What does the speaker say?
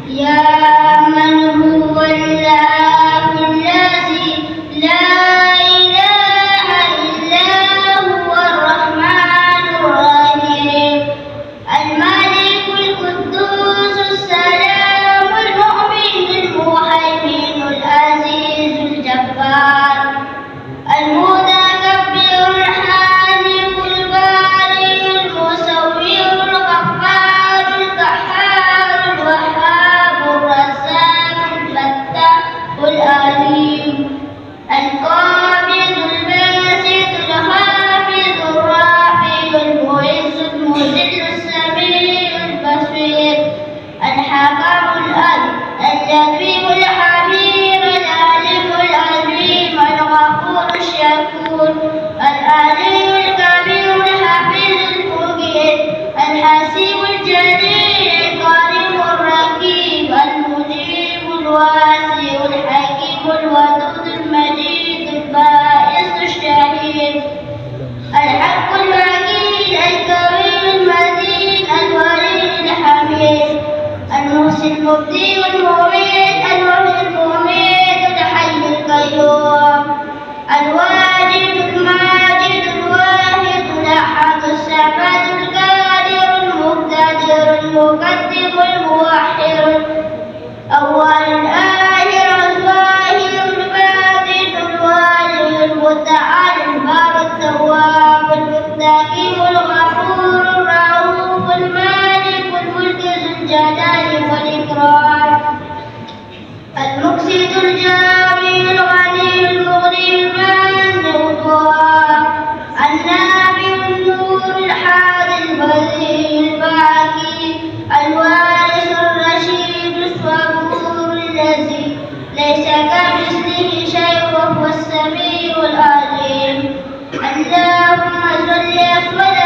يا من هو الله الذي لا إله إلا هو الرحمن الرحيم الملك القدوس السلام المؤمن المهيمن العزيز الجبار المتكبر الحالق البارئ المصور الغفار القهار الوهاب الرزاق الفتاح العليم القابض الباسط الخافض الرافع المعز المذل السميع البصير الحكم العدل اللطيف الحبيب العليم العليم الغفور الشكور العلي الكبير الحفيظ المجيد الحسيب الجليل الكريم الرقيب المجيب الواسع الحكيم الودود المجيد البائس الشهيد الحق المجيد القوي المتين الولي الحميد المحسن المبدي والمميت المحيي المميت الحي القيوم الواجد الماجد الواحد الأحد الصمد القادر المقتدر المقدم الموحد أول الآخر الظاهر الباطن الوالي المتعال البار التواب المتقي الغفور الرؤوف المالك الملك ذو الجلال والإكرام المقسط الجامع الغني المغني المانع الضار النافع النور الحادي البديع الباقي الوارث الرشيد الصبور الذي ليس كمثله شيء وهو السميع العليم اللهم صل أسود